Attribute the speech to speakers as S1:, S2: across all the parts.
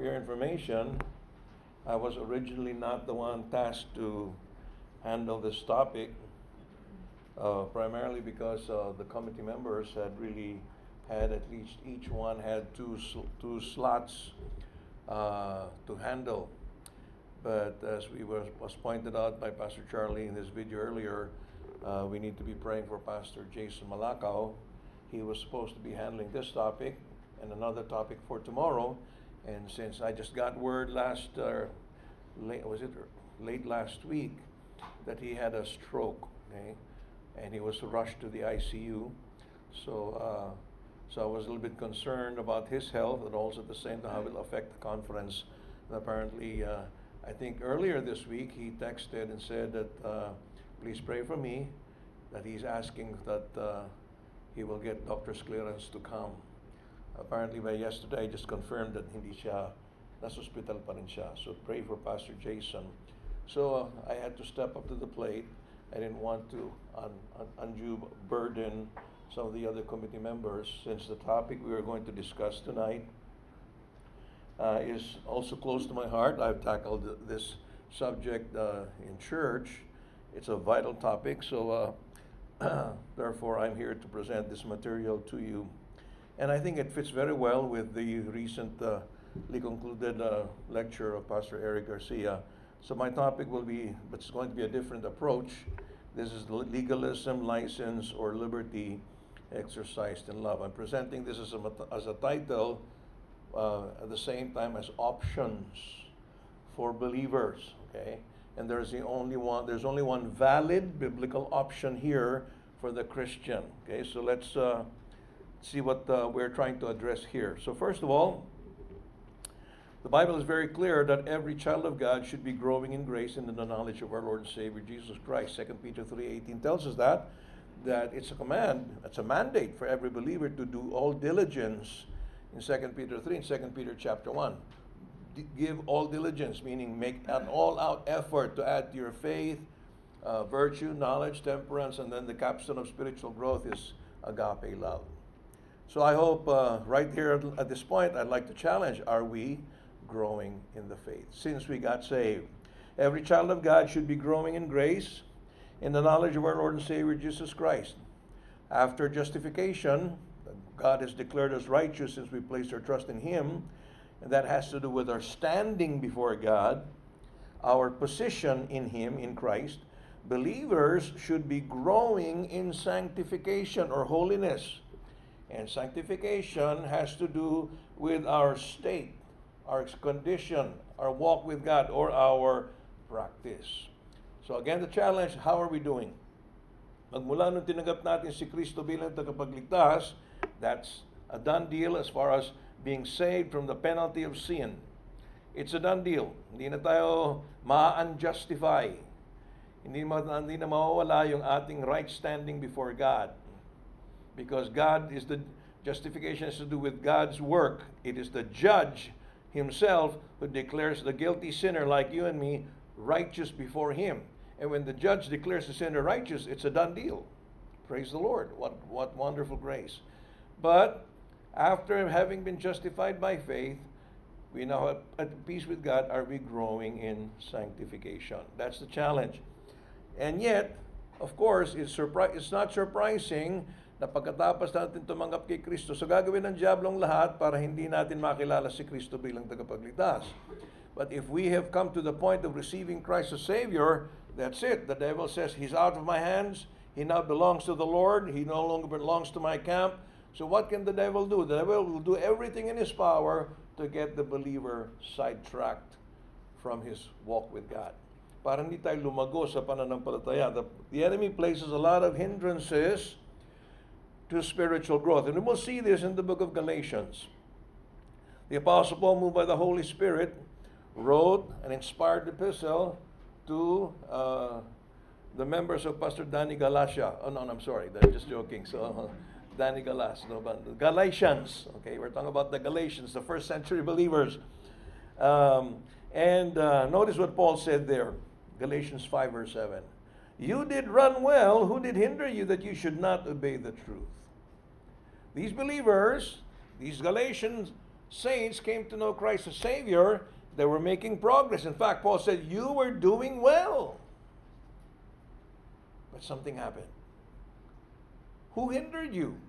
S1: your information, I was originally not the one tasked to handle this topic, primarily because the committee members had really had at least each one had two slots to handle. But as was pointed out by Pastor Charlie in his video earlier, we need to be praying for Pastor Jason Malacao. He was supposed to be handling this topic and another topic for tomorrow. And since I just got word late last week that he had a stroke, okay, and he was rushed to the ICU. So I was a little bit concerned about his health and also at the same time how it will affect the conference. And apparently, I think earlier this week he texted and said that please pray for me, that he's asking that he will get doctor's clearance to come. Apparently by yesterday I just confirmed that hindi siya, nasa hospital pa rin siya. So pray for Pastor Jason. So I had to step up to the plate. I didn't want to undue burden some of the other committee members, since the topic we are going to discuss tonight is also close to my heart. I've tackled this subject in church. It's a vital topic, so therefore I'm here to present this material to you. And I think it fits very well with the recently concluded lecture of Pastor Eric Garcia. So my topic will be, but it's going to be a different approach. This is legalism, license, or liberty exercised in love. I'm presenting this as a title at the same time as options for believers. Okay, and there's only one valid biblical option here for the Christian. Okay, so let's see what we're trying to address here. So first of all, the Bible is very clear that every child of God should be growing in grace and in the knowledge of our Lord and Savior Jesus Christ. 2 Peter 3:18 tells us that it's a command, it's a mandate for every believer to do all diligence in 2 Peter 3 and 2 Peter chapter 1. Give all diligence, meaning make an all-out effort to add to your faith, virtue, knowledge, temperance, and then the capstone of spiritual growth is agape love. So I hope right here at this point, I'd like to challenge, are we growing in the faith since we got saved? Every child of God should be growing in grace, in the knowledge of our Lord and Savior Jesus Christ. After justification, God has declared us righteous since we placed our trust in Him, and that has to do with our standing before God, our position in Him, in Christ. Believers should be growing in sanctification or holiness. And sanctification has to do with our state, our condition, our walk with God, or our practice. So again, the challenge, how are we doing? Magmula nung tinanggap natin si Kristo bilang tagapagligtas, that's a done deal as far as being saved from the penalty of sin. It's a done deal. Hindi na tayo ma-unjustify. Hindi na mawawala yung ating right standing before God. Because God is the justification has to do with God's work. It is the judge Himself who declares the guilty sinner like you and me righteous before Him. And when the judge declares the sinner righteous, it's a done deal. Praise the Lord. What wonderful grace. But after having been justified by faith, we now are at peace with God. Are we growing in sanctification? That's the challenge. And yet, of course, it's not surprising na pagkatapos natin tumanggap kay Kristo, so gagawin ng diablong lahat para hindi natin makilala si Kristo bilang tagapagligtas. But if we have come to the point of receiving Christ as Savior, that's it. The devil says, He's out of my hands. He now belongs to the Lord. He no longer belongs to my camp. So what can the devil do? The devil will do everything in his power to get the believer sidetracked from his walk with God. Para hindi tayo lumago sa pananampalataya. The enemy places a lot of hindrances to spiritual growth. And we will see this in the book of Galatians. The Apostle Paul, moved by the Holy Spirit, wrote an inspired epistle to the members of Pastor Danny Galatia. Oh, no, I'm sorry. I'm just joking. So, Danny Galas. No, but Galatians. Okay, we're talking about the Galatians, the first century believers. Notice what Paul said there. Galatians 5 verse 7. You did run well. Who did hinder you that you should not obey the truth? These believers, these Galatians, saints came to know Christ as Savior, they were making progress. In fact, Paul said, you were doing well. But something happened. Who hindered you?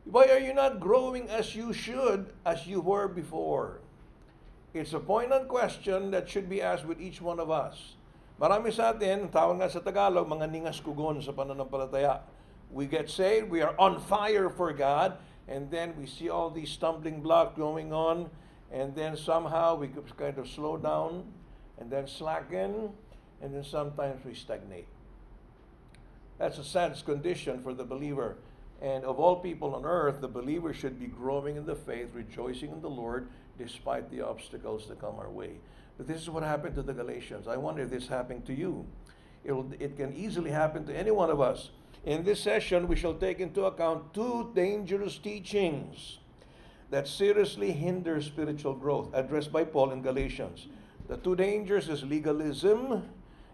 S1: Why are you not growing as you should, as you were before? It's a poignant question that should be asked with each one of us. Marami sa atin, tawag nga sa Tagalog, mga ningas kugon sa pananampalataya. We get saved, we are on fire for God, and then we see all these stumbling blocks going on, and then somehow we kind of slow down, and then slacken, and then sometimes we stagnate. That's a sad condition for the believer. And of all people on earth, the believer should be growing in the faith, rejoicing in the Lord, despite the obstacles that come our way. But this is what happened to the Galatians. I wonder if this happened to you. It can easily happen to any one of us. In this session, we shall take into account two dangerous teachings that seriously hinder spiritual growth, addressed by Paul in Galatians. The two dangers is legalism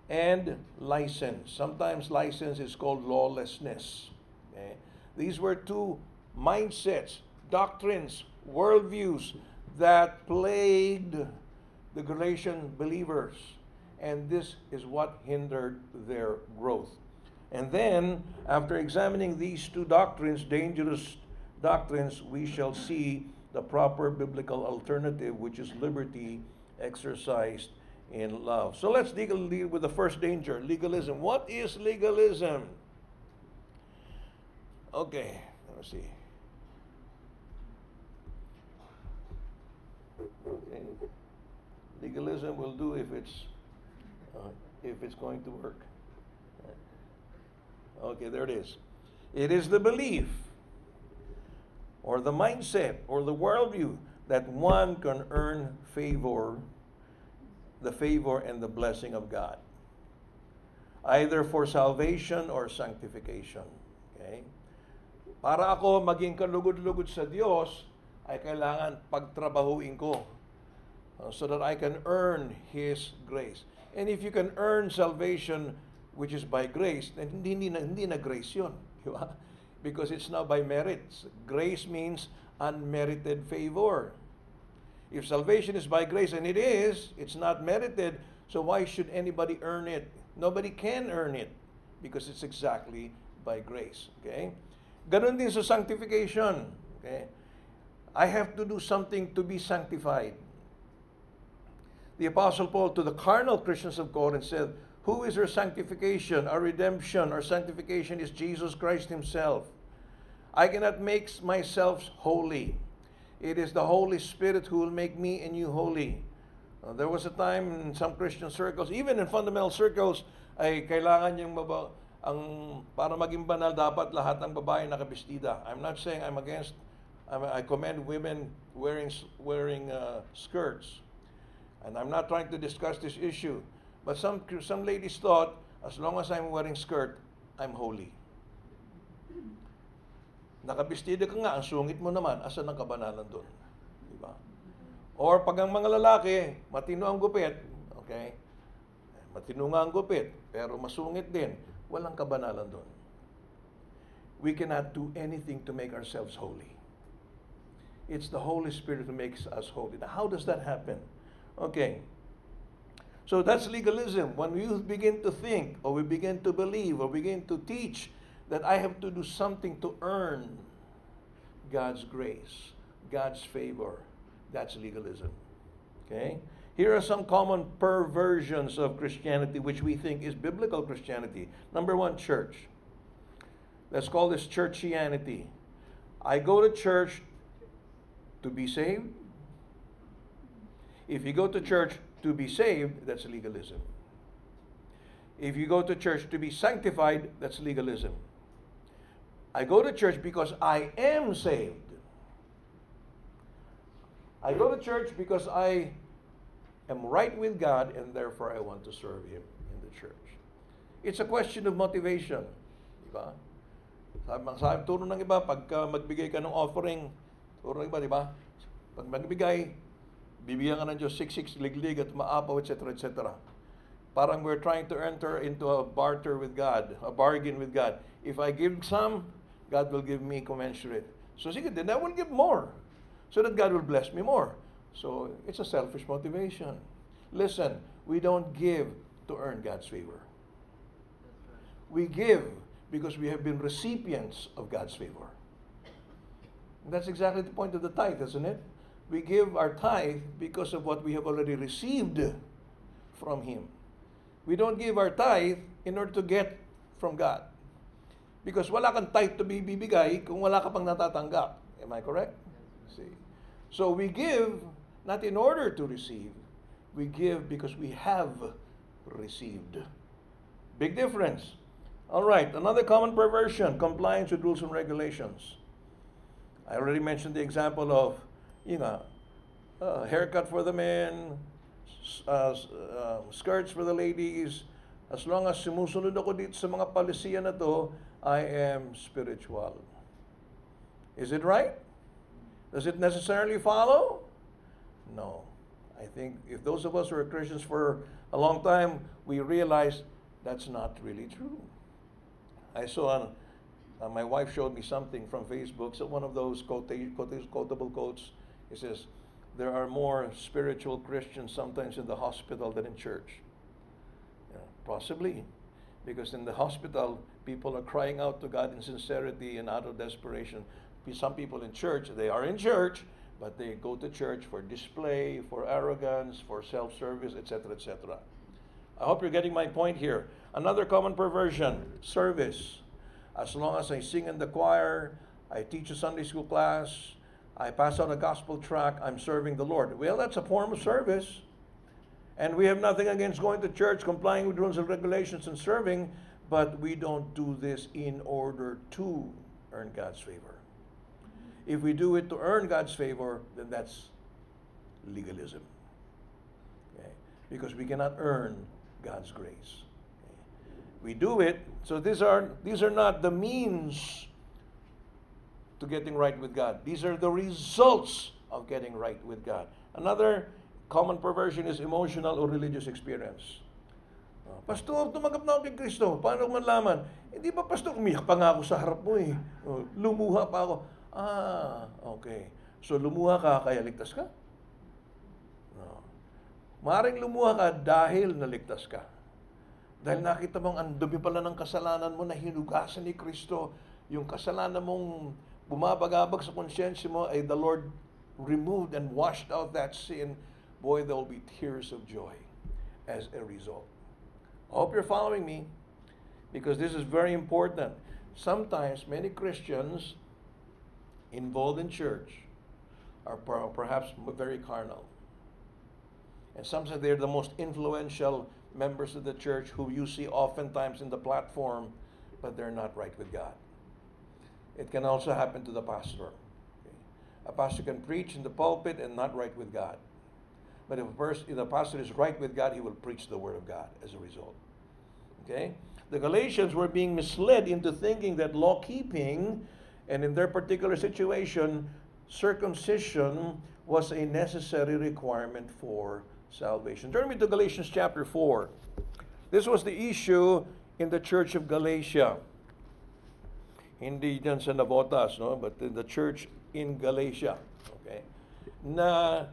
S1: and license. Sometimes license is called lawlessness. Okay? These were two mindsets, doctrines, worldviews that plagued the Galatian believers. And this is what hindered their growth. And then, after examining these two doctrines, dangerous doctrines, we shall see the proper biblical alternative, which is liberty exercised in love. So let's deal with the first danger, legalism. What is legalism? Okay, let's see. Okay. Legalism will do if it's going to work. Okay, there it is. It is the belief or the mindset or the worldview that one can earn favor, the favor and the blessing of God, either for salvation or sanctification. Okay? Para ako maging kalugod-lugod sa Diyos, ay kailangan pagtrabahuin ko so that I can earn His grace. And if you can earn salvation, which is by grace, then hindi na grace yun. Di ba? Because it's now by merits. Grace means unmerited favor. If salvation is by grace, and it is, it's not merited, so why should anybody earn it? Nobody can earn it because it's exactly by grace. Okay? Ganon din sa sanctification. Okay? I have to do something to be sanctified. The Apostle Paul to the carnal Christians of Corinth said, who is our sanctification, our redemption, our sanctification is Jesus Christ Himself. I cannot make myself holy. It is the Holy Spirit who will make me and you holy. There was a time in some Christian circles, even in fundamental circles, ay kailangan yung para maging banal, dapat lahat ng babae nakabistida. I'm not saying I'm against, I commend women wearing skirts. And I'm not trying to discuss this issue. But some ladies thought, as long as I'm wearing skirt, I'm holy. Nakabistida ka nga, ang sungit mo naman, asan ang kabanalan doon? Diba? Or pag ang mga lalaki, matino ang gupit, okay? Matino nga ang gupit, pero masungit din, walang kabanalan doon. We cannot do anything to make ourselves holy. It's the Holy Spirit who makes us holy. Now, how does that happen? Okay. So that's legalism. When we begin to think, or we begin to believe, or begin to teach that I have to do something to earn God's grace, God's favor, that's legalism. Okay? Here are some common perversions of Christianity which we think is biblical Christianity. Number one, church. Let's call this churchianity. I go to church to be saved. If you go to church to be saved, that's legalism. If you go to church to be sanctified, that's legalism. I go to church because I am saved. I go to church because I am right with God and therefore I want to serve Him in the church. It's a question of motivation. Diba? Sabi turo ng iba, pagka magbigay ka ng offering, turo ng iba, diba? Pag magbigay, bibigyan ka ng Diyos, siksik, liglig, at maapaw, etc., etc. Parang we're trying to enter into a barter with God, a bargain with God. If I give some, God will give me commensurate. So sige, then I will give more. so that God will bless me more. So it's a selfish motivation. Listen, we don't give to earn God's favor. We give because we have been recipients of God's favor. And that's exactly the point of the tithe, isn't it? We give our tithe because of what we have already received from Him. We don't give our tithe in order to get from God. Because wala kang tithe to bibigay kung wala ka pang natatanggap. Am I correct? See. So we give not in order to receive. We give because we have received. Big difference. All right, another common perversion, compliance with rules and regulations. I already mentioned the example of, haircut for the men, skirts for the ladies. As long as sumusunod ako dito sa mga palisiya na to, I am spiritual. Is it right? Does it necessarily follow? No. I think if those of us who are Christians for a long time, we realize that's not really true. I saw, my wife showed me something from Facebook, so one of those quotable quotes. It says, there are more spiritual Christians sometimes in the hospital than in church. Yeah, possibly, because in the hospital, people are crying out to God in sincerity and out of desperation. Some people in church, they are in church, but they go to church for display, for arrogance, for self-service, etc., etc. I hope you're getting my point here. Another common perversion, service. As long as I sing in the choir, I teach a Sunday school class, I pass out a gospel tract, I'm serving the Lord. Well, that's a form of service. And we have nothing against going to church, complying with rules and regulations and serving, but we don't do this in order to earn God's favor. If we do it to earn God's favor, then that's legalism. Okay? Because we cannot earn God's grace. Okay? We do it, so these are not the means to getting right with God. These are the results of getting right with God. Another common perversion is emotional or religious experience. Pastor, tumanggap na ako kay Kristo. Paano ko malaman? Hindi ba, Pastor, umiyak pa nga ako sa harap mo eh. Lumuha pa ako. Okay. So lumuha ka, kaya ligtas ka? No. Maaaring lumuha ka dahil naligtas ka. Dahil nakita mong ang dumi pala ng kasalanan mo na hinugasan ni Kristo. Yung kasalanan mong bumabagabag sa konsyensya mo ay the Lord removed and washed out that sin. Boy, there will be tears of joy as a result. I hope you're following me, because this is very important. Sometimes many Christians involved in church are perhaps very carnal. And sometimes they're the most influential members of the church who you see oftentimes in the platform, but they're not right with God. It can also happen to the pastor. Okay? A pastor can preach in the pulpit and not right with God. But if the pastor is right with God, he will preach the word of God as a result. Okay? The Galatians were being misled into thinking that law-keeping, and in their particular situation, circumcision was a necessary requirement for salvation. Turn me to Galatians chapter 4. This was the issue in the church of Galatia. Hindi dyan sa Navotas, no? But in the church in Galatia. Okay? Na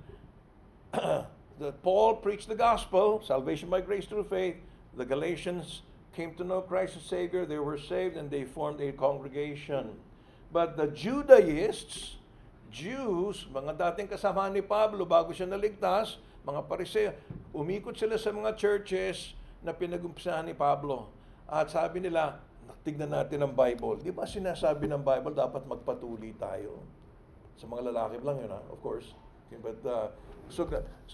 S1: that Paul preached the gospel, salvation by grace through faith. The Galatians came to know Christ as Savior. They were saved and they formed a congregation. But the Judaists, Jews, mga dating kasama ni Pablo bago siya naligtas, mga Pariseo, umikot sila sa mga churches na pinag-umpisahan ni Pablo. At sabi nila, tignan natin ang Bible. Di ba sinasabi ng Bible, dapat magpatuloy tayo? Sa mga lalaki lang yun, of course. Okay, but,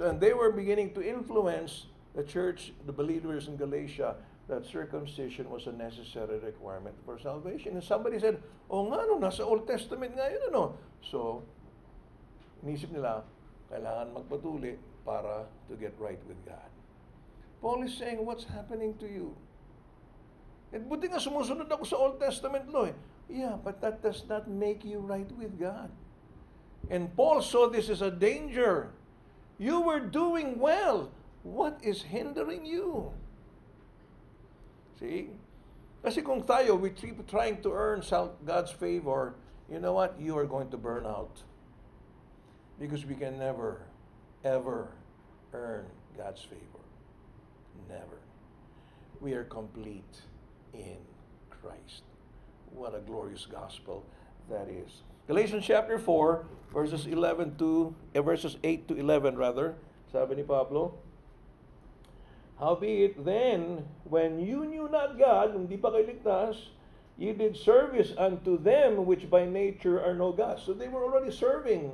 S1: and they were beginning to influence the church, the believers in Galatia, that circumcision was a necessary requirement for salvation. And somebody said, oh nga, no, nasa Old Testament nga yun, ano? So, inisip nila, kailangan magpatuloy para to get right with God. Paul is saying, what's happening to you? And buti nga sumusunod ako sa Old Testament law. Yeah, but that does not make you right with God. And Paul saw this as a danger. You were doing well. What is hindering you? See? Kasi kung tayo, we keep trying to earn God's favor, you know what? You are going to burn out. Because we can never, ever earn God's favor. Never. We are complete in Christ. What a glorious gospel that is. Galatians chapter 4, verses 8 to 11 rather. Sabi ni Pablo, howbeit then, when you knew not God, hindi pa kayo ligtas, ye did service unto them which by nature are no gods. So they were already serving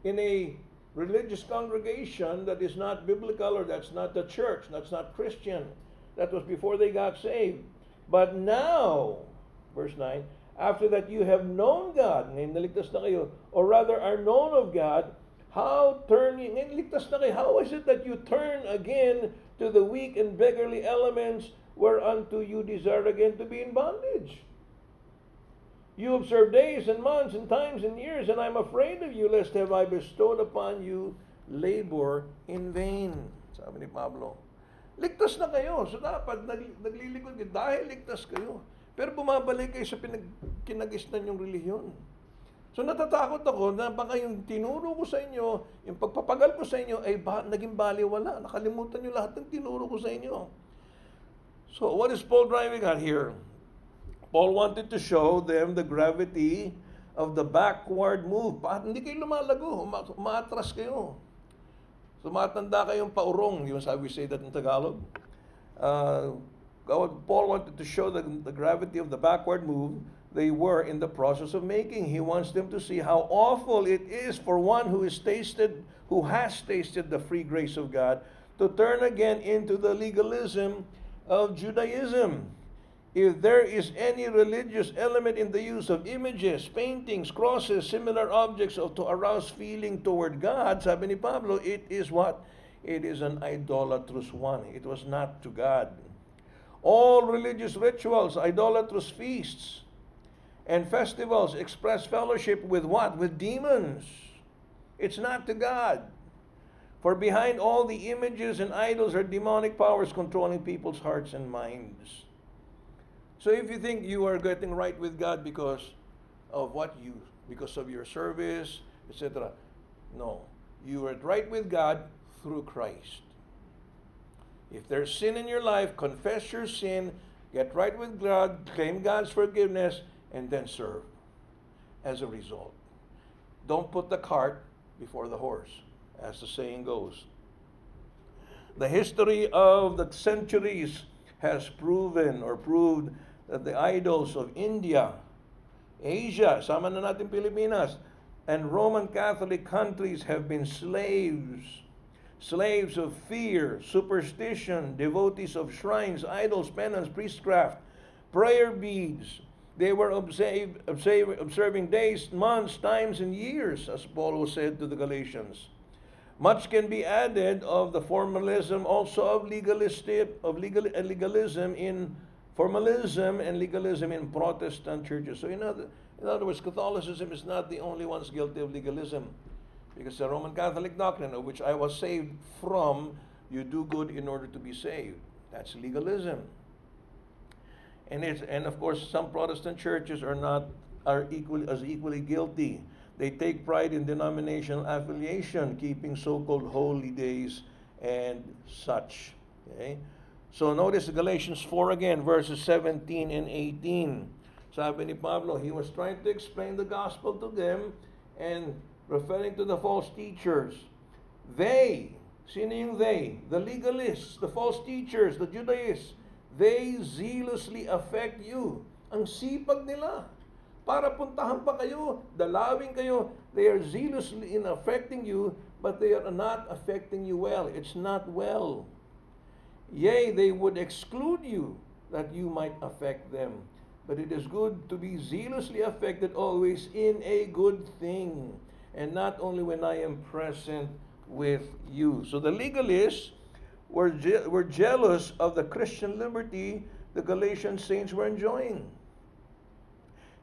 S1: in a religious congregation that is not biblical, or that's not the church, that's not Christian. That was before they got saved. But now, verse 9, after that you have known God, ngayon naligtas na kayo, or rather are known of God, how turning, ngayon ligtas na kayo, how is it that you turn again to the weak and beggarly elements whereunto you desire again to be in bondage? You observe days and months and times and years, and I'm afraid of you, lest have I bestowed upon you labor in vain. Sabi ni Pablo, ligtas na kayo. So dapat naglilikod kayo dahil ligtas kayo. Pero bumabalik kayo sa kinagisnan yung relihiyon. So natatakot ako na baka yung tinuro ko sa inyo, yung pagpapagal ko sa inyo, ay naging baliwala. Nakalimutan nyo lahat ng tinuro ko sa inyo. So what is Paul driving at here? Paul wanted to show them the gravity of the backward move. Hindi kayo lumalago, umaatras kayo. So matanda kayong paurong, yung sabi we say that in Tagalog. Paul wanted to show the gravity of the backward move they were in the process of making. He wants them to see how awful it is for one who has tasted the free grace of God to turn again into the legalism of Judaism. If there is any religious element in the use of images, paintings, crosses, similar objects to arouse feeling toward God, sabi ni Pablo, it is what? It is an idolatrous one. It was not to God. All religious rituals, idolatrous feasts, and festivals express fellowship with what? With demons. It's not to God. For behind all the images and idols are demonic powers controlling people's hearts and minds. So if you think you are getting right with God because of your service, etc. No. You are right with God through Christ. If there's sin in your life, confess your sin, get right with God, claim God's forgiveness, and then serve as a result. Don't put the cart before the horse, as the saying goes. The history of the centuries has proved that the idols of India, Asia, sama na natin Pilipinas, and Roman Catholic countries have been slaves of fear, superstition, devotees of shrines, idols, penance, priestcraft, prayer beads. They were observing days, months, times, and years, as Paul said to the Galatians. Much can be added of the formalism, also of legalism and legalism in Protestant churches. So in other words, Catholicism is not the only ones guilty of legalism. Because the Roman Catholic doctrine, of which I was saved from, you do good in order to be saved. That's legalism. And of course, some Protestant churches are equally guilty. They take pride in denominational affiliation, keeping so-called holy days and such. Okay? So notice Galatians 4 again, verses 17 and 18. Sabi ni Pablo, he was trying to explain the gospel to them and referring to the false teachers. They, sino yung they? The legalists, the false teachers, the Judaists, they zealously affect you. Ang sipag nila. Para puntahan pa kayo, dalawin kayo. They are zealously in affecting you, but they are not affecting you well. It's not well. Yea, they would exclude you, that you might affect them. But it is good to be zealously affected always in a good thing, and not only when I am present with you. So the legalists were jealous of the Christian liberty the Galatian saints were enjoying.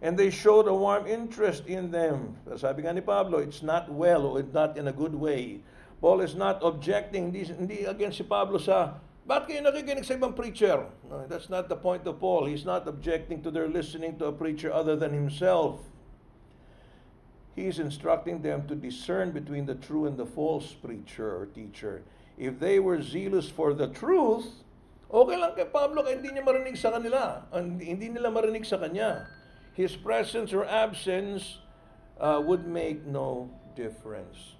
S1: And they showed a warm interest in them. Sabi nga ni Pablo, it's not well, or it's not in a good way. Paul is not objecting, hindi against si Pablo sa, ba't kayo nakikinig sa ibang preacher? No, that's not the point of Paul. He's not objecting to their listening to a preacher other than himself. He is instructing them to discern between the true and the false preacher or teacher. If they were zealous for the truth, okay lang kay Pablo kaya hindi niya marinig sa kanila. Hindi nila marinig sa kanya. His presence or absence would make no difference.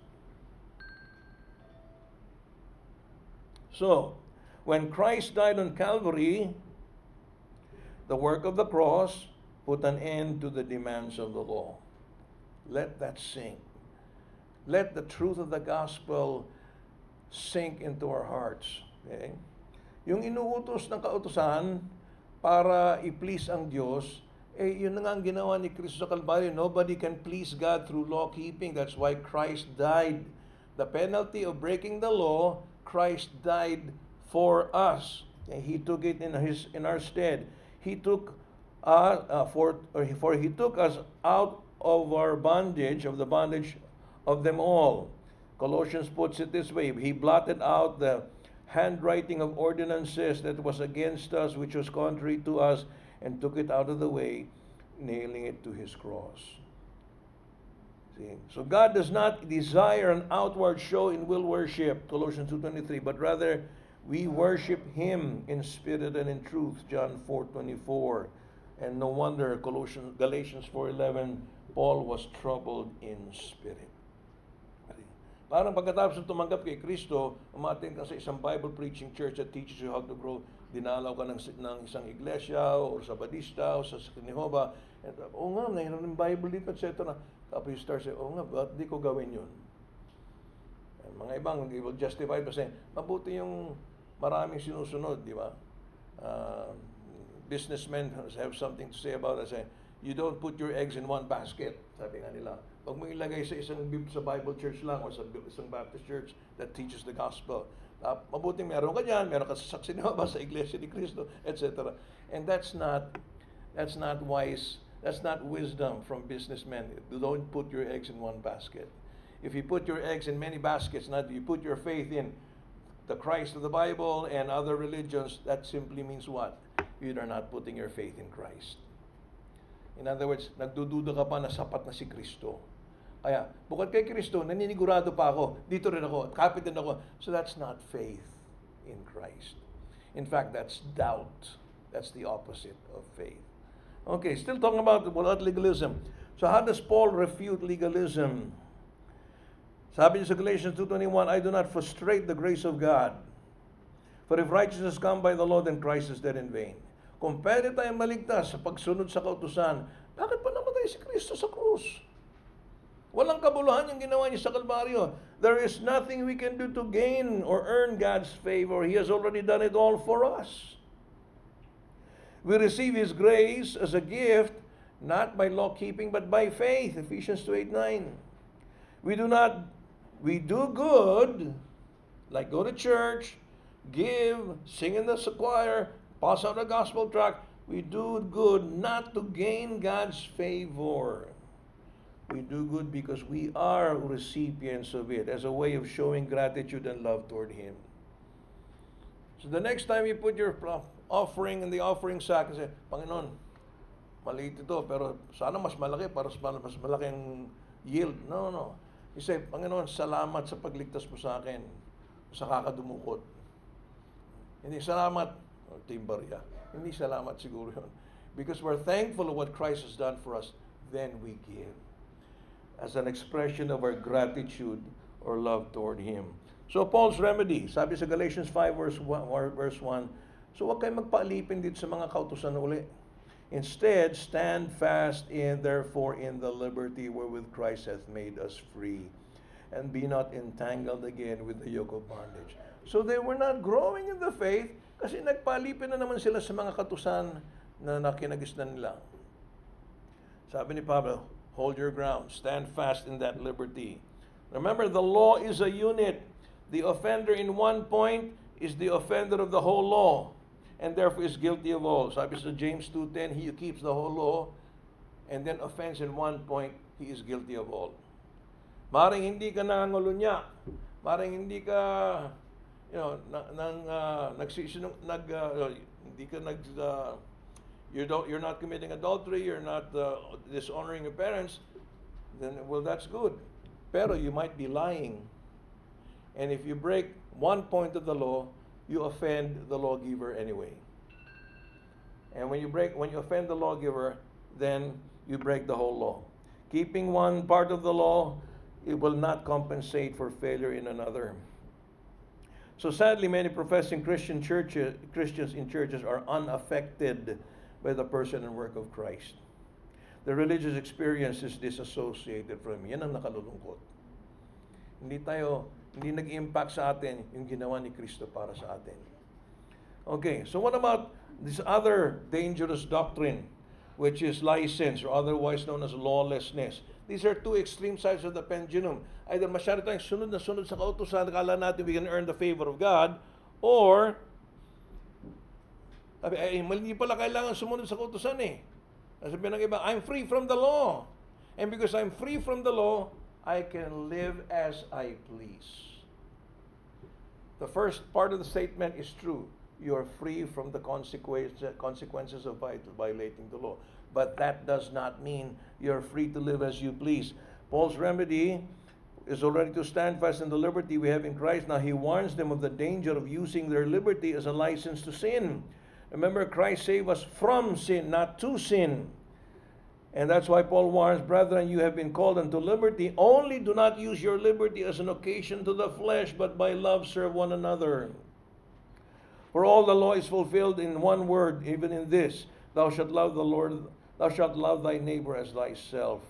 S1: So, when Christ died on Calvary, the work of the cross put an end to the demands of the law. Let that sink. Let the truth of the gospel sink into our hearts. Okay? Yung inuutos ng kautusan para i-please ang Diyos, yun na nga ang ginawa ni Kristo sa Kalbaryo. Nobody can please God through law-keeping. That's why Christ died. The penalty of breaking the law, Christ died for us. And He took it in our stead. He took for He took us out of our bondage, of the bondage of them all. Colossians puts it this way: He blotted out the handwriting of ordinances that was against us, which was contrary to us, and took it out of the way, nailing it to His cross. See? So God does not desire an outward show in will worship, Colossians 2:23, but rather we worship Him in spirit and in truth, John 4:24. And no wonder Galatians 4:11, Paul was troubled in spirit. Parang pagkatapos ng tumanggap kay Kristo, umattend ka sa isang Bible preaching church that teaches you how to grow. Dinalaw ka ng isang iglesia o sa Badista o sa Jehovah. And, nga, mayroon ng Bible dito, etc. Tapos you start saying, nga, ba't di ko gawin yun? And mga ibang, they will justify kasi mabuti yung maraming sinusunod, di ba? Businessmen have something to say about it. Say, you don't put your eggs in one basket, sabi nga nila. Huwag mo ilagay sa sa Bible church lang o sa isang Baptist church that teaches the gospel. Mabuting meron ka dyan, meron ka sa Jehovah, sa Iglesia ni Cristo, etc. And that's not wise. That's not wisdom from businessmen. You don't put your eggs in one basket. If you put your eggs in many baskets, not you put your faith in the Christ of the Bible and other religions, that simply means what? You are not putting your faith in Christ. In other words, nagdududa ka pa na sapat na si Kristo. Kaya, bukod kay Kristo, naninigurado pa ako, dito rin ako, kapit din ako. So that's not faith in Christ. In fact, that's doubt. That's the opposite of faith. Okay, still talking about legalism. So how does Paul refute legalism? Sabi niya sa Galatians 2:21, I do not frustrate the grace of God. For if righteousness come by the law, then Christ is dead in vain. Kung pwede tayong maligtas sa pagsunod sa kautusan, bakit pa namatay si Kristo sa krus? Walang kabuluhan yung ginawa niya sa Kalbaryo. There is nothing we can do to gain or earn God's favor. He has already done it all for us. We receive His grace as a gift, not by law-keeping, but by faith. Ephesians 2:8-9. We do good, like go to church, give, sing in the choir, pass out a gospel tract. We do good not to gain God's favor. We do good because we are recipients of it as a way of showing gratitude and love toward Him. So the next time you put your offering in the offering sack and say, Panginoon, maliit ito, pero sana mas malaki para mas malaking yield. No. You say, Panginoon, salamat sa pagligtas mo sa akin sa kakadumukot. Hindi salamat, timbarya. Hindi salamat siguro yun. Because we're thankful of what Christ has done for us, then we give. As an expression of our gratitude or love toward Him. So Paul's remedy, sabi sa Galatians 5 verse 1, so huwag kayong magpaalipin dito sa mga kautusan uli. Instead, stand fast therefore in the liberty wherewith Christ hath made us free, and be not entangled again with the yoke of bondage. So they were not growing in the faith kasi nagpalipin na naman sila sa mga kautusan na nakinagisnan nila. Sabi ni Pablo, hold your ground, stand fast in that liberty. Remember, the law is a unit. The offender in one point is the offender of the whole law, and therefore is guilty of all. Sabi sa James 2:10, he who keeps the whole law and then offends in one point, he is guilty of all. Maring hindi ka nangulunya, maring hindi ka you're not committing adultery, you're not dishonoring your parents. then, well, that's good. Pero you might be lying. And if you break one point of the law, you offend the lawgiver anyway. And when you offend the lawgiver, then you break the whole law. Keeping one part of the law, it will not compensate for failure in another. So sadly, many professing Christians in churches are unaffected by the person and work of Christ. The religious experience is disassociated from Him. Yan ang nakalulungkot. Hindi nag-impact sa atin yung ginawa ni Kristo para sa atin. Okay, so what about this other dangerous doctrine, which is license, or otherwise known as lawlessness? These are two extreme sides of the pendulum. Either masyado tayong sunod na sunod sa kautusan, akala natin we can earn the favor of God, or mali pala kailangan sumunod sa kautusan eh. Sabi ng iba, I'm free from the law. And because I'm free from the law, I can live as I please. The first part of the statement is true. You are free from the consequences of violating the law. But that does not mean you're free to live as you please. Paul's remedy is already to stand fast in the liberty we have in Christ. Now he warns them of the danger of using their liberty as a license to sin. Remember, Christ saved us from sin, not to sin. And that's why Paul warns, brethren, you have been called unto liberty. Only do not use your liberty as an occasion to the flesh, but by love serve one another. For all the law is fulfilled in one word, even in this, thou shalt love the Lord, thou shalt love thy neighbor as thyself.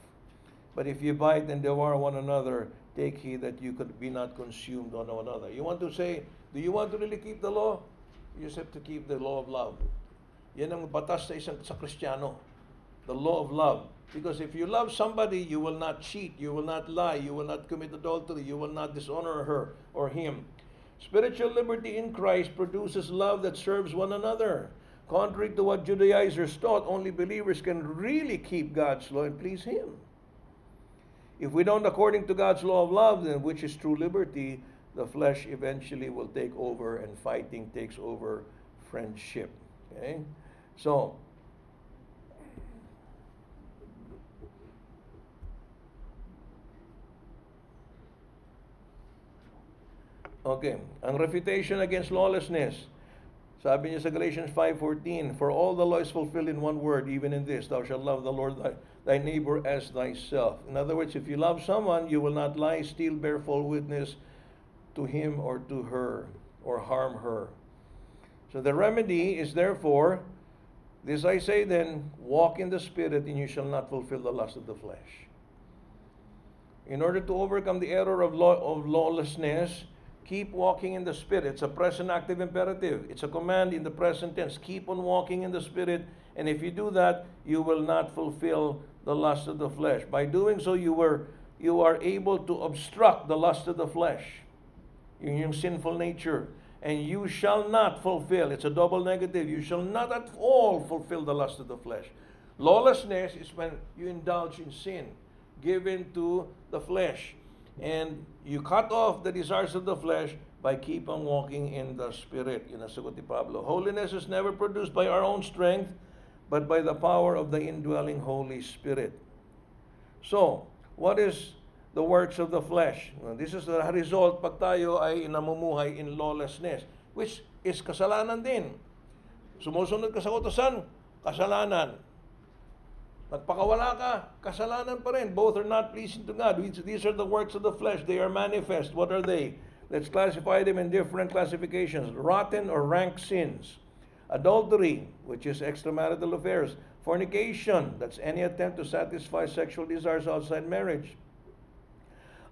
S1: But if you bite and devour one another, take heed that you could be not consumed on one another. You want to say, do you want to really keep the law? You just have to keep the law of love. Yan ang batas sa Kristiyano. The law of love. Because if you love somebody, you will not cheat, you will not lie, you will not commit adultery, you will not dishonor her or him. Spiritual liberty in Christ produces love that serves one another. Contrary to what Judaizers taught, only believers can really keep God's law and please Him. If we don't according to God's law of love, then which is true liberty, the flesh eventually will take over and fighting takes over friendship. Okay? So, okay, ang refutation against lawlessness. Sabi niya sa Galatians 5:14, for all the law is fulfilled in one word, even in this, thou shalt love the Lord thy neighbor as thyself. In other words, if you love someone, you will not lie, steal, bear false witness to him or to her, or harm her. So the remedy is therefore, this I say then, walk in the Spirit, and you shall not fulfill the lust of the flesh. In order to overcome the error of lawlessness, keep walking in the Spirit. It's a present active imperative. It's a command in the present tense. Keep on walking in the Spirit. And if you do that, you will not fulfill the lust of the flesh. By doing so, you are able to obstruct the lust of the flesh, yung sinful nature. And you shall not fulfill. It's a double negative. You shall not at all fulfill the lust of the flesh. Lawlessness is when you indulge in sin, given to the flesh. And you cut off the desires of the flesh by keep on walking in the Spirit. Yun ang sagot ni Pablo. Holiness is never produced by our own strength, but by the power of the indwelling Holy Spirit. So, what is the works of the flesh? This is the result pag tayo ay namumuhay in lawlessness, which is kasalanan din. Sumusunod ka sa utusan, kasalanan. Magpakawala ka, kasalanan pa rin. Both are not pleasing to God. These are the works of the flesh. They are manifest. What are they? Let's classify them in different classifications. Rotten or rank sins. Adultery, which is extramarital affairs. Fornication, that's any attempt to satisfy sexual desires outside marriage.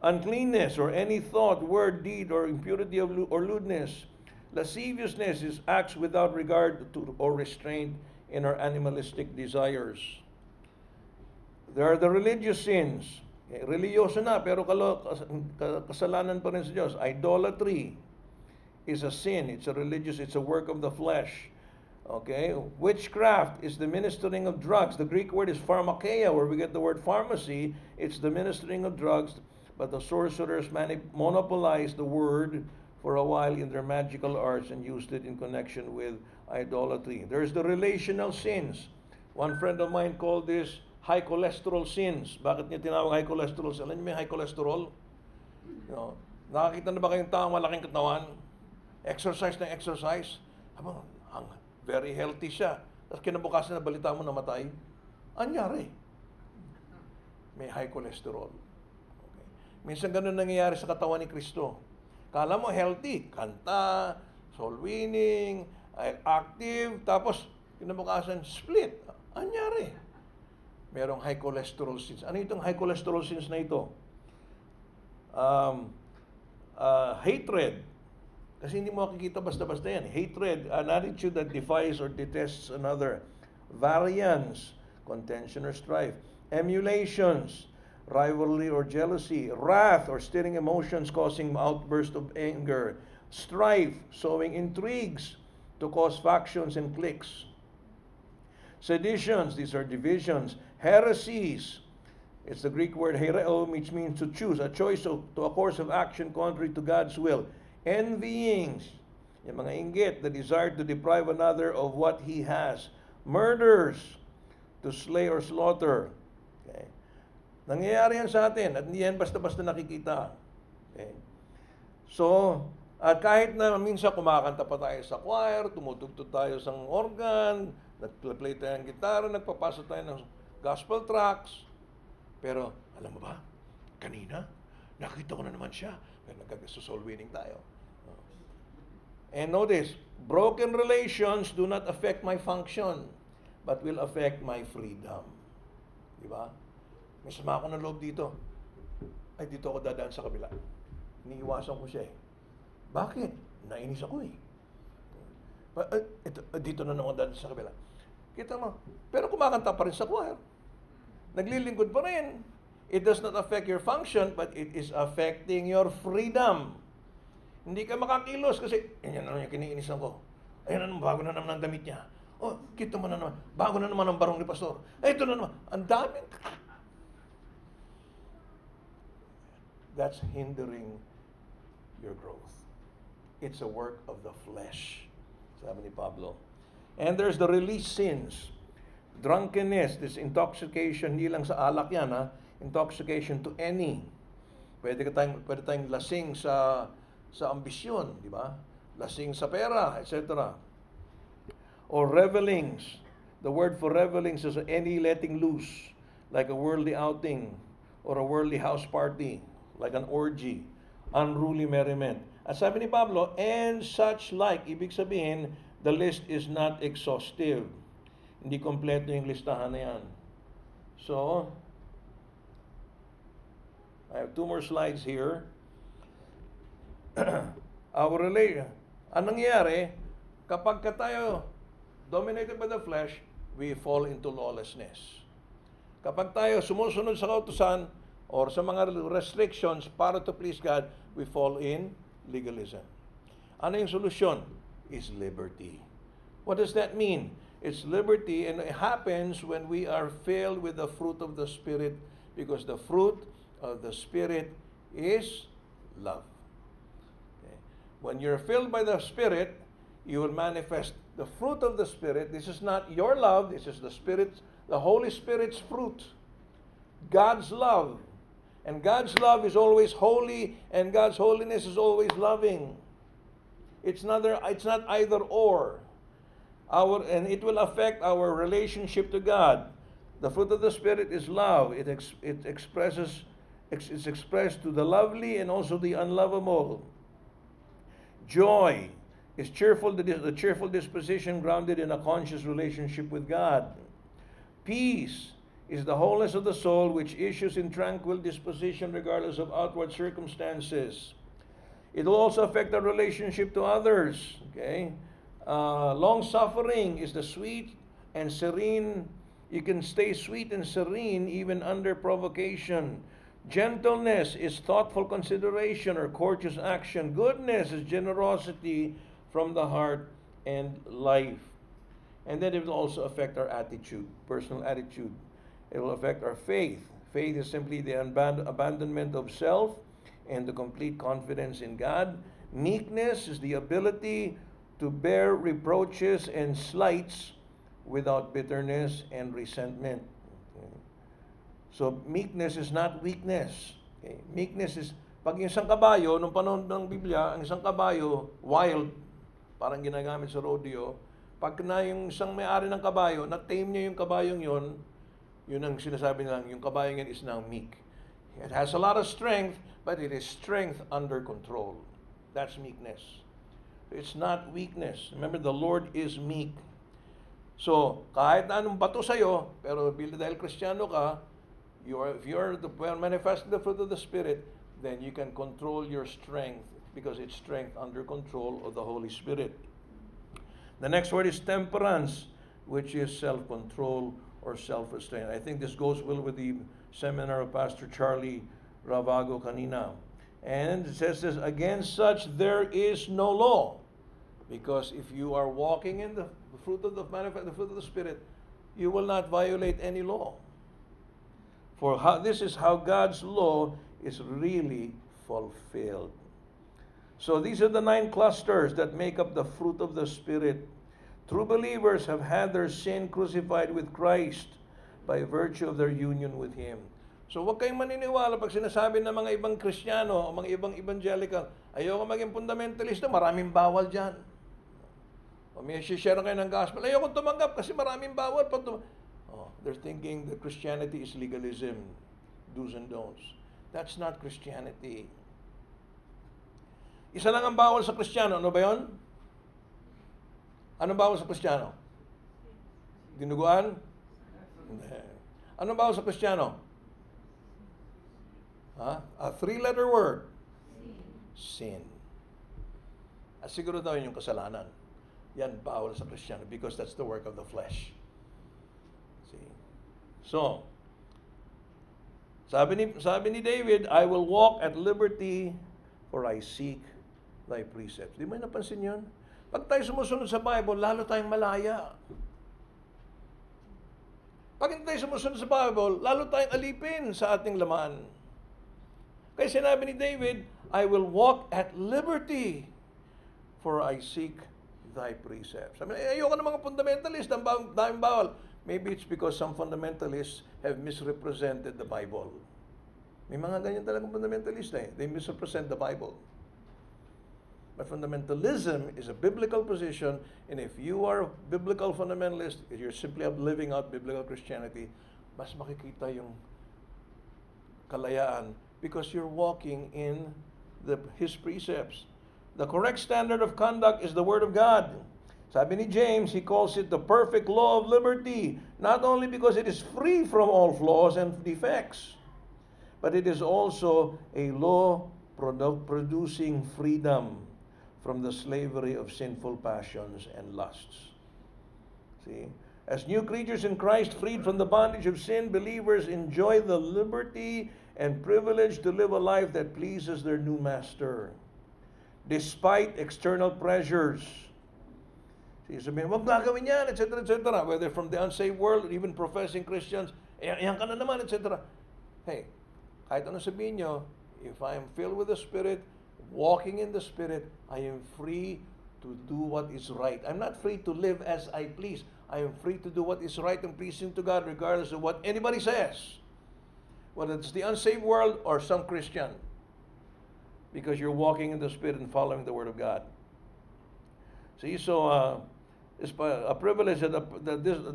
S1: Uncleanness, or any thought, word, deed, or impurity or lewdness. Lasciviousness is acts without regard to or restraint in our animalistic desires. There are the religious sins. Religyoso na, pero kasalanan pa rin sa Diyos. Idolatry is a sin. It's a work of the flesh. Okay? Witchcraft is the ministering of drugs. The Greek word is pharmakeia, where we get the word pharmacy. It's the ministering of drugs, but the sorcerers monopolized the word for a while in their magical arts and used it in connection with idolatry. There's the relational sins. One friend of mine called this high cholesterol sins. Bakit niya tinawag high cholesterol sins? Alam niyo may high cholesterol? Nakakita na ba kayong taong malaking katawan? Exercise ng exercise? Very healthy siya. Tapos kinabukasan na balita mo namatay. Anyari? May high cholesterol. Okay. Minsan ganun nangyayari sa katawan ni Kristo. Kala mo healthy, kanta, soul winning, active, tapos kinabukasan split. Anyari? Merong high cholesterol sins. Ano itong high cholesterol sins na ito? Hatred. Kasi hindi mo makikita basta-basta yan. Hatred, an attitude that defies or detests another. Variance, contention or strife. Emulations, rivalry or jealousy. Wrath or stirring emotions causing outburst of anger. Strife, sowing intrigues to cause factions and cliques. Seditions, these are divisions. Heresies, it's the Greek word hereo, which means to choose, a choice to a course of action contrary to God's will. Envyings, yung mga inggit, the desire to deprive another of what he has. Murders, to slay or slaughter. Okay. Nangyayari yan sa atin at hindi yan basta-basta nakikita. Okay. So, at kahit na minsan kumakanta pa tayo sa choir, tumutugtog tayo sa organ, nag-play tayo ng gitara, nagpapasa tayo ng gospel tracks. Pero, alam mo ba, kanina, nakita ko na naman siya. Kaya nagkakasoul winning tayo. And notice, broken relations do not affect my function, but will affect my freedom. Di ba? May sama ako ng loob dito. Ay, dito ako dadaan sa kabila. Iniiwasan ko siya eh. Bakit? Nainis ako eh. Dito na naman dadaan sa kabila. Kita mo, pero kumakanta pa rin sa choir. Naglilingkod pa rin. It does not affect your function, but it is affecting your freedom. Hindi ka makakilos kasi, yan na yung kiniinisan ko. Ayan na naman, bago na naman ang damit niya. Oh, kita mo na naman, bago na naman ang barong ni pastor. Ay, ito na naman, ang daming. That's hindering your growth. It's a work of the flesh, sabi ni Pablo. And there's the release sins. Drunkenness, this intoxication, hindi lang sa alak yan, ha? Intoxication to any. Pwede tayong lasing sa ambisyon, di ba? Lasing sa pera, etc. Or revelings. The word for revelings is any letting loose, like a worldly outing or a worldly house party, like an orgy, unruly merriment. At sabi ni Pablo, and such like, ibig sabihin, the list is not exhaustive. Hindi kompleto yung listahan na yan. So, I have 2 more slides here. Our relation. Anong nangyayari? Kapag tayo dominated by the flesh, we fall into lawlessness. Kapag tayo sumusunod sa kautusan or sa mga restrictions para to please God, we fall in legalism. Ano yung solusyon? Is liberty. What does that mean? It's liberty, and it happens when we are filled with the fruit of the Spirit, because the fruit of the Spirit is love. Okay. When you're filled by the Spirit, you will manifest the fruit of the Spirit. This is not your love, this is the Spirit, the Holy Spirit's fruit. God's love. And God's love is always holy, and God's holiness is always loving. It's not either or. And it will affect our relationship to God. The fruit of the Spirit is love. It's expressed to the lovely and also the unlovable. Joy is the cheerful disposition grounded in a conscious relationship with God. Peace is the wholeness of the soul which issues in tranquil disposition regardless of outward circumstances. It will also affect our relationship to others. Okay? Long-suffering is the sweet and serene. You can stay sweet and serene even under provocation. Gentleness is thoughtful consideration or courteous action. Goodness is generosity from the heart and life. And then it will also affect our attitude, personal attitude. It will affect our faith. Faith is simply the abandonment of self and the complete confidence in God. Meekness is the ability to bear reproaches and slights without bitterness and resentment. So, meekness is not weakness. Okay? Meekness is, pag yung isang kabayo, nung panahon ng Biblia, ang isang kabayo, wild, parang ginagamit sa rodeo, pag na yung isang may-ari ng kabayo, na-tame niya yung kabayong yon, yun ang sinasabi nilang, yung kabayong yan is now meek. It has a lot of strength, but it is strength under control. That's meekness. It's not weakness. Remember, the Lord is meek. So, kahit na anong bato sa'yo, pero dahil Kristiyano ka, if you're manifesting the fruit of the Spirit, then you can control your strength because it's strength under control of the Holy Spirit. The next word is temperance, which is self-control or self-restraint. I think this goes well with the seminar of Pastor Charlie Ravago kanina. And it says this, against such there is no law. Because if you are walking in the fruit of the fruit of the Spirit, you will not violate any law. For this is how God's law is really fulfilled. So these are the 9 clusters that make up the fruit of the Spirit. True believers have had their sin crucified with Christ by virtue of their union with Him. So huwag kayong maniniwala pag sinasabi ng mga ibang Kristiyano o mga ibang evangelical, ayoko maging fundamentalista, maraming bawal dyan. O may share kayo ng gospel, ayoko tumanggap kasi maraming bawal. They're thinking that Christianity is legalism, do's and don'ts. That's not Christianity. Isa lang ang bawal sa Kristiyano. Ano ba yun? Anong bawal sa Kristiyano? Dinuguan? Hindi. Anong bawal sa Kristiyano? A 3-letter word. Sin. At siguro daw yun yung kasalanan. Yan bawal sa Kristiyano because that's the work of the flesh. See? So, sabi ni David, I will walk at liberty for I seek thy precepts. Di mo napansin yun? Pag tayo sumusunod sa Bible, lalo tayong malaya. Pag hindi tayo sumusunod sa Bible, lalo tayong alipin sa ating laman. Kaya sinabi ni David, I will walk at liberty for I seek thy precepts. I mean, ayoko ng mga fundamentalist, ang daming bawal. Maybe it's because some fundamentalists have misrepresented the Bible. May mga ganyan talagang fundamentalista eh. They misrepresent the Bible. But fundamentalism is a biblical position, and if you are a biblical fundamentalist, if you're simply living out biblical Christianity, mas makikita yung kalayaan because you're walking in His precepts. The correct standard of conduct is the Word of God. Sabi ni James, he calls it the perfect law of liberty, not only because it is free from all flaws and defects, but it is also a law producing freedom from the slavery of sinful passions and lusts. See? As new creatures in Christ, freed from the bondage of sin, believers enjoy the liberty and privilege to live a life that pleases their new master, despite external pressures. See, sabihin, wag gagawin yan, etc., etc., whether from the unsaved world or even professing Christians, yan ka na naman, etc. Hey, kahit ano sabihin nyo, if I am filled with the Spirit, walking in the Spirit, I am free to do what is right. I'm not free to live as I please. I am free to do what is right and pleasing to God regardless of what anybody says. Whether it's the unsaved world or some Christian. Because you're walking in the Spirit and following the Word of God. See, so it's a privilege that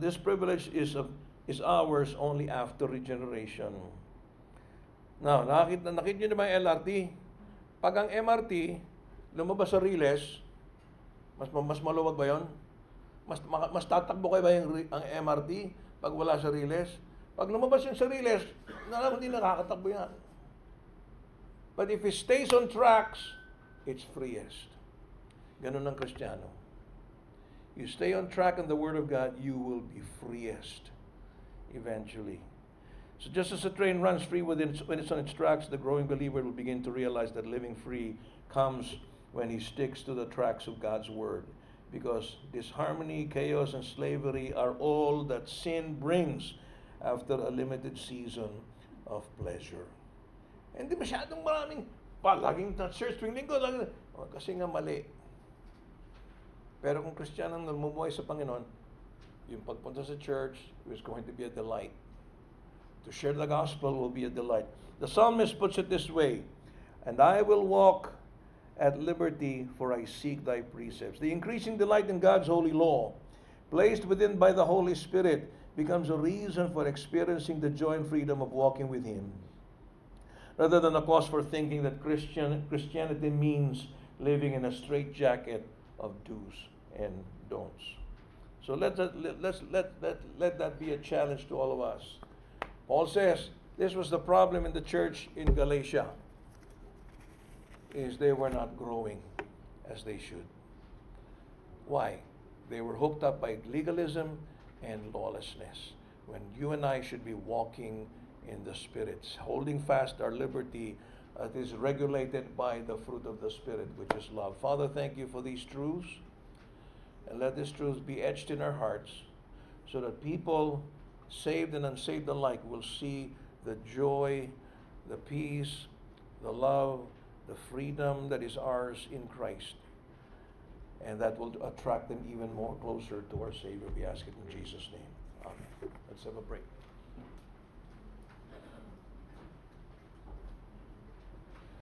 S1: this privilege is ours only after regeneration. Now, nakita nyo naman yung LRT. Pag ang MRT lumabas sa Riles, mas maluwag ba yun? Mas tatakbo kayo ba ang MRT pag wala sa Riles? Pag lumabas yung sa Riles, hindi nakakatakbo yan. But if it stays on tracks, it's freest. Ganun ang Kristiyano. You stay on track in the Word of God, you will be freest eventually. So just as a train runs free when it's on its tracks, the growing believer will begin to realize that living free comes when he sticks to the tracks of God's Word. Because disharmony, chaos, and slavery are all that sin brings after a limited season of pleasure. Hindi masyadong maraming laging church tuwing linggo, kasi nga mali. Pero kung Kristiyanong namumuhay sa Panginoon, yung pagpunta sa church is going to be a delight. To share the gospel will be a delight. The psalmist puts it this way, and I will walk at liberty, for I seek thy precepts. The increasing delight in God's holy law, placed within by the Holy Spirit, becomes a reason for experiencing the joy and freedom of walking with Him, rather than a cause for thinking that Christianity means living in a straitjacket of do's and don'ts. So let that be a challenge to all of us. Paul says this was the problem in the church in Galatia, is they were not growing as they should. Why? They were hooked up by legalism and lawlessness, when you and I should be walking in the Spirit, holding fast our liberty that is regulated by the fruit of the Spirit, which is love. Father, thank you for these truths, and let these truths be etched in our hearts, so that people, saved and unsaved alike, will see the joy, the peace, the love, the freedom that is ours in Christ. And that will attract them even more closer to our Savior. We ask it in Jesus' name. Amen. Let's have a break.